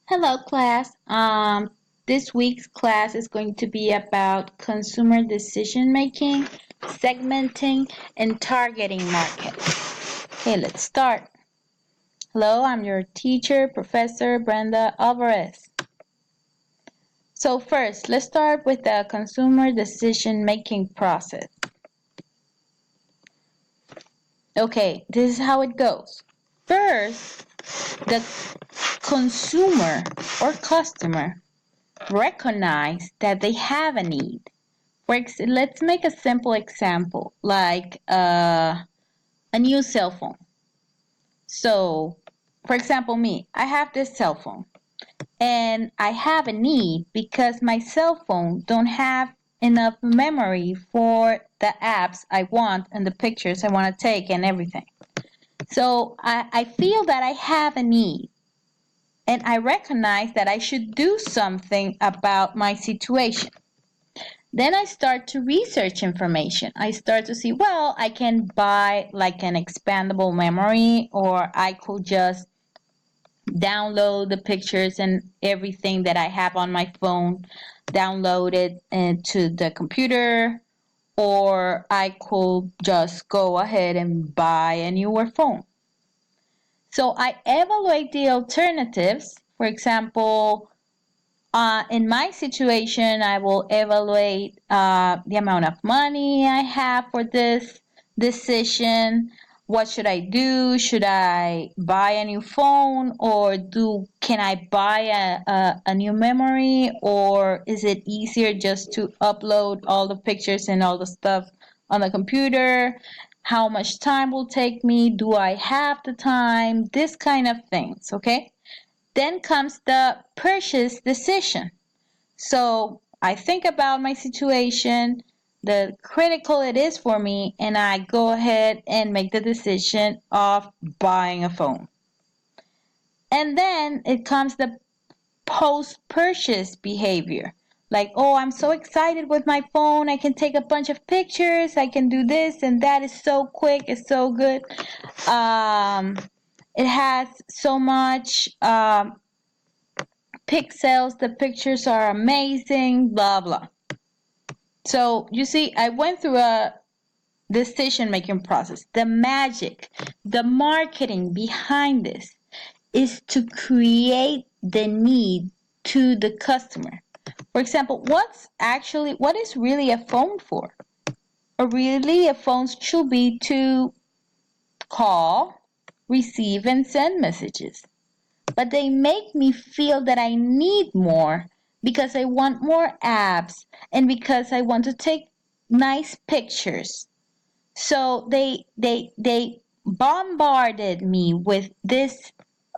Hello, class. This week's class is going to be about consumer decision making, segmenting, and targeting markets. Okay, let's start. Hello, I'm your teacher, Professor Brenda Alvarez. So first, let's start with the consumer decision making process. Okay, this is how it goes. First, the consumer or customer recognize that they have a need. Let's make a simple example like a new cell phone. So, for example, me, I have this cell phone and I have a need because my cell phone don't have enough memory for the apps I want and the pictures I want to take and everything. So I feel that I have a need and I recognize that I should do something about my situation. Then I start to research information. I start to see, well, I can buy like an expandable memory, or I could just download the pictures and everything that I have on my phone, download it into the computer, or I could just go ahead and buy a newer phone. So I evaluate the alternatives. For example, in my situation, I will evaluate the amount of money I have for this decision. What should I do? Should I buy a new phone, or can I buy a new memory, or is it easier just to upload all the pictures and all the stuff on the computer? How much time will take me? Do I have the time? This kind of things, okay? Then comes the purchase decision. So I think about my situation, the critical it is for me, and I go ahead and make the decision of buying a phone. And then it comes the post-purchase behavior. Like, oh, I'm so excited with my phone. I can take a bunch of pictures. I can do this and that. Is so quick. It's so good. It has so much pixels, the pictures are amazing, blah, blah. So you see, I went through a decision making process. The magic, the marketing behind this is to create the need to the customer. For example, what is really a phone for? Or really, a phone should be to call, receive, and send messages. But they make me feel that I need more because I want more apps and because I want to take nice pictures. So they bombarded me with this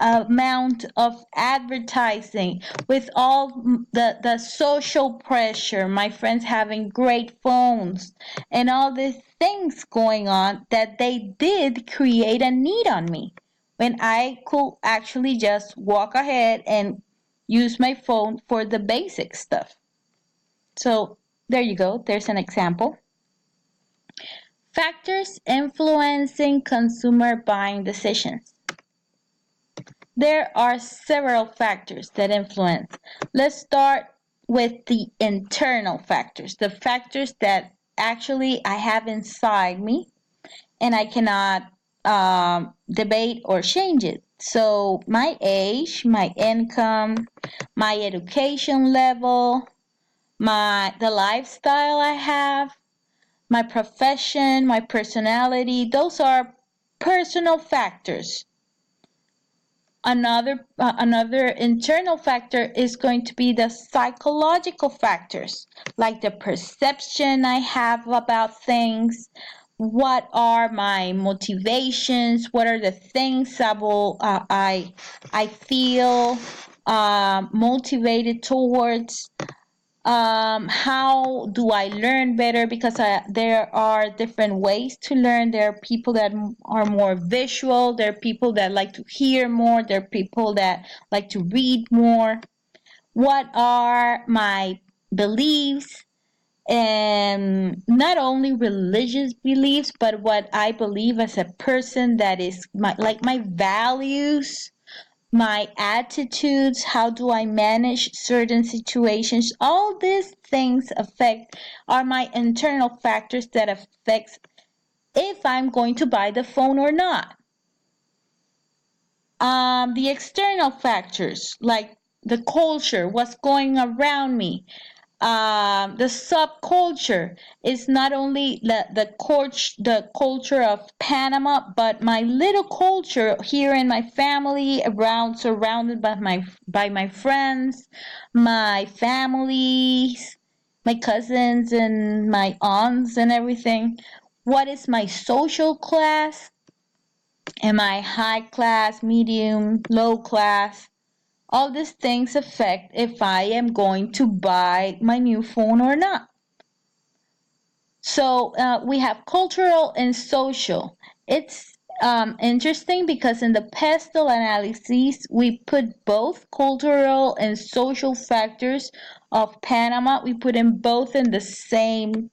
amount of advertising, with all the social pressure, my friends having great phones and all these things going on, that they did create a need on me when I could actually just walk ahead and use my phone for the basic stuff. So there you go, there's an example. Factors influencing consumer buying decisions. There are several factors that influence. Let's start with the internal factors, the factors that actually I have inside me and I cannot debate or change it. So my age, my income, my education level, the lifestyle I have, my profession, my personality, those are personal factors. Another internal factor is going to be the psychological factors, like the perception I have about things. What are my motivations? What are the things I feel motivated towards? How do I learn better? Because there are different ways to learn. There are people that are more visual. There are people that like to hear more. There are people that like to read more. What are my beliefs? And not only religious beliefs, but what I believe as a person, that is my values, my attitudes, how do I manage certain situations. All these things affect are my internal factors that affects if I'm going to buy the phone or not. The external factors like the culture, what's going around me, the subculture is not only the culture of Panama, but my little culture here in my family, around surrounded by my friends, my families, my cousins and my aunts and everything. What is my social class? Am I high class, medium, low class? All these things affect if I am going to buy my new phone or not. So we have cultural and social. It's interesting because in the pestle analysis, we put both cultural and social factors of Panama. We put them both in the same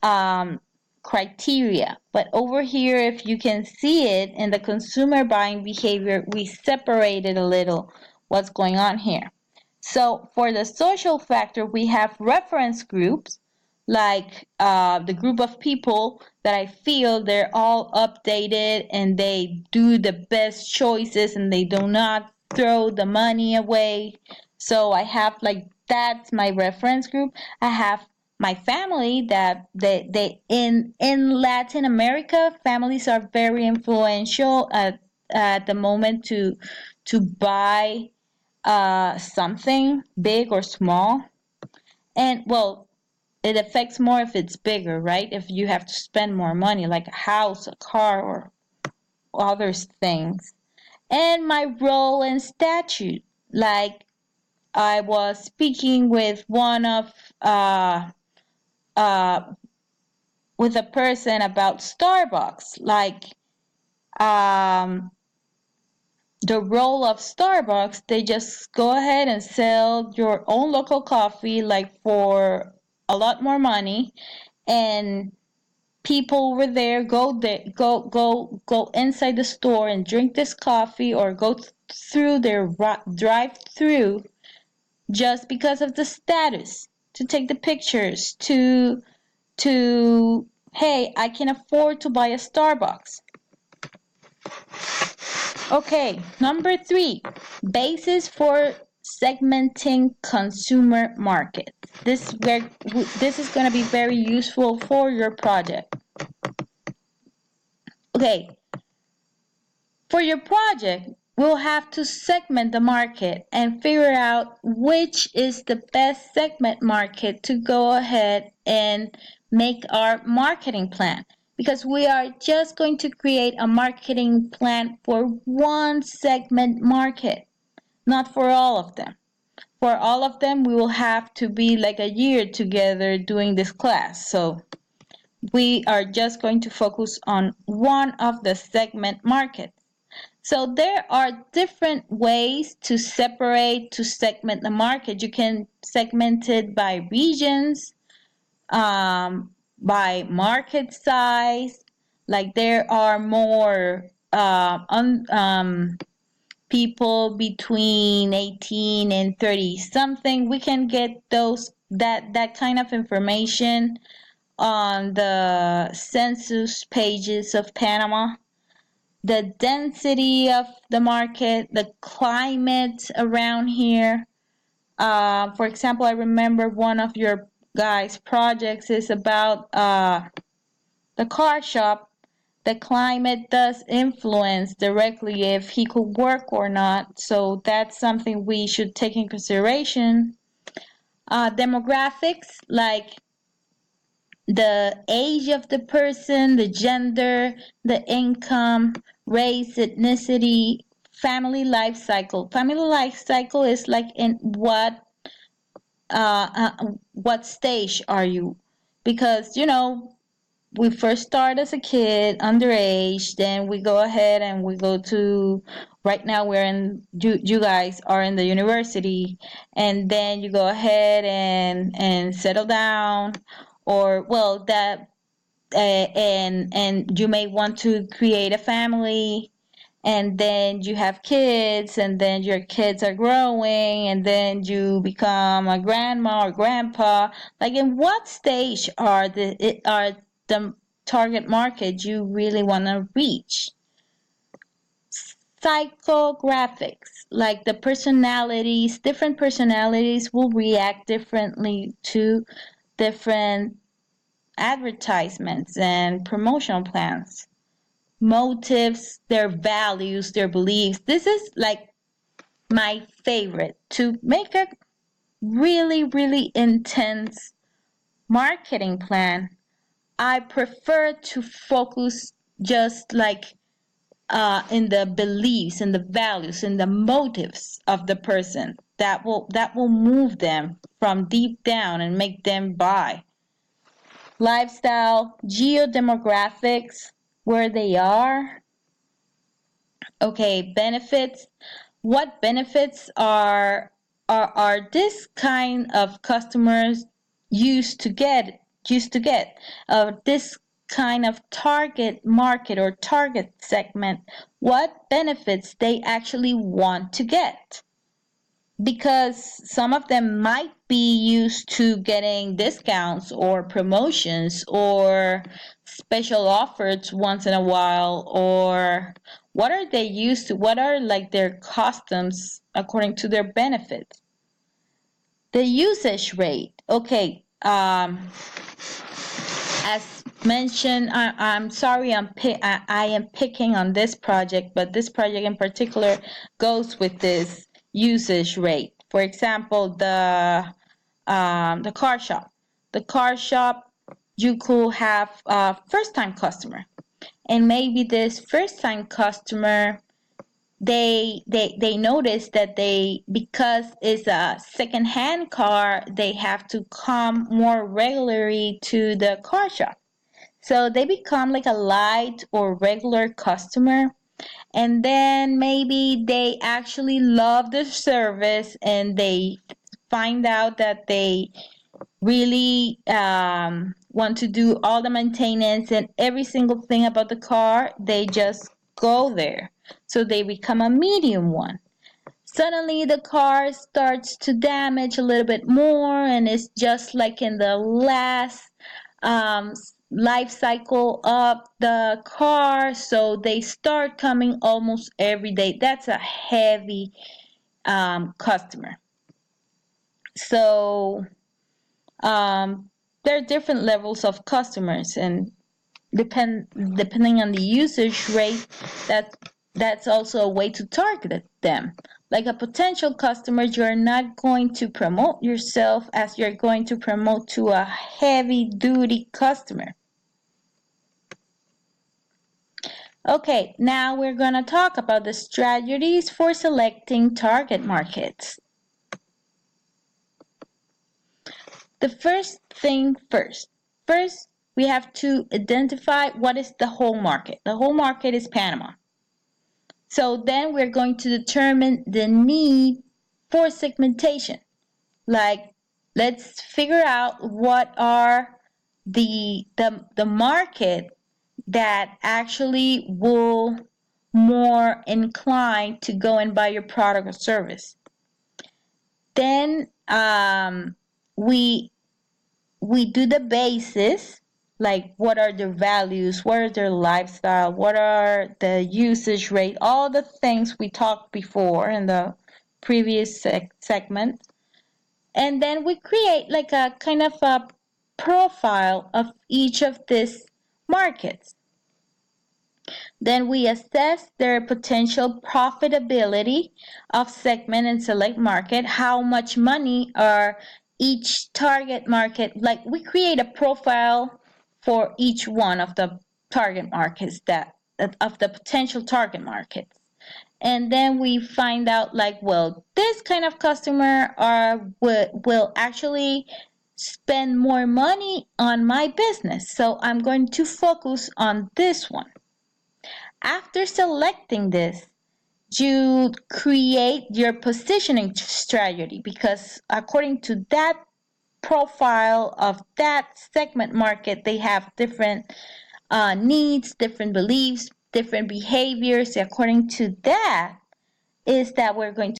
um, criteria. But over here, if you can see it in the consumer buying behavior, we separated a little what's going on here. So for the social factor, we have reference groups like the group of people that I feel they're all updated and they do the best choices and they do not throw the money away. So I have like that's my reference group. I have my family that they in Latin America, families are very influential at the moment to buy something big or small. And well, it affects more if it's bigger, right? If you have to spend more money, like a house, a car, or other things. And my role and statute, like I was speaking with one of uh, with a person about Starbucks, like um, the role of Starbucks, they just go ahead and sell your own local coffee like for a lot more money, and people over there go inside the store and drink this coffee or go through their drive through just because of the status, to take the pictures, to hey, I can afford to buy a Starbucks. Okay, number 3, basis for segmenting consumer market. This is going to be very useful for your project. Okay, for your project, we'll have to segment the market and figure out which is the best segment market to go ahead and make our marketing plan. Because we are just going to create a marketing plan for one segment market, not for all of them. For all of them, we will have to be like a year together doing this class. So we are just going to focus on one of the segment markets. So there are different ways to separate, to segment the market. You can segment it by regions, by market size. Like there are more people between 18 and 30 something. We can get that kind of information on the census pages of Panama. The density of the market, the climate around here. For example, I remember one of your guys' projects is about the car shop. The climate does influence directly if he could work or not, so that's something we should take in consideration. Demographics, like the age of the person, the gender, the income, race, ethnicity, family life cycle. Family life cycle is like in what stage are you? Because we first start as a kid, underage, then we go ahead and we go to right now we're in you guys are in the university, and then you go ahead and settle down, or well that and you may want to create a family, and then you have kids, and then your kids are growing, and then you become a grandma or grandpa. Like, in what stage are the target market you really want to reach? Psychographics, like the personalities, different personalities will react differently to different advertisements and promotional plans. Motives, their values, their beliefs. This is like my favorite, to make a really, really intense marketing plan. I prefer to focus just like in the beliefs and the values and the motives of the person that will move them from deep down and make them buy. Lifestyle, geodemographics, where they are. Okay, benefits. What benefits are this kind of customers used to get this kind of target market or target segment, what benefits they actually want to get, because some of them might be used to getting discounts or promotions or special offers once in a while, or what are they used to, what are like their customs according to their benefits. The usage rate. Okay, as mentioned, I'm sorry, I am picking on this project, but this project in particular goes with this usage rate. For example, the car shop. The car shop, you could have a first-time customer, and maybe this first-time customer, they notice that they, because it's a second-hand car, they have to come more regularly to the car shop, so they become like a light or regular customer, and then maybe they actually love the service, and they find out that they really want to do all the maintenance and every single thing about the car. They just go there. So they become a medium one. Suddenly the car starts to damage a little bit more, and it's just like in the last um, life cycle of the car. So they start coming almost every day. That's a heavy customer. So um, there are different levels of customers, and depending on the usage rate, that that's also a way to target them. Like a potential customer, you're not going to promote yourself as you're going to promote to a heavy duty customer. Okay, now we're going to talk about the strategies for selecting target markets. The first thing first. First, we have to identify what is the whole market. The whole market is Panama. So then we're going to determine the need for segmentation. Like, let's figure out what are the market that actually will more inclined to go and buy your product or service. Then we do the basis, like what are their values, what are their lifestyle, what are the usage rate, all the things we talked before in the previous segment. And then we create like a kind of a profile of each of these markets. Then we assess their potential profitability of segment and select market, how much money are each target market, like we create a profile for each one of the target markets, that of the potential target markets. And then we find out like, well, this kind of customer will actually spend more money on my business, so I'm going to focus on this one. After selecting this, you create your positioning strategy, because according to that profile of that segment market, they have different needs, different beliefs, different behaviors. According to that, is that we're going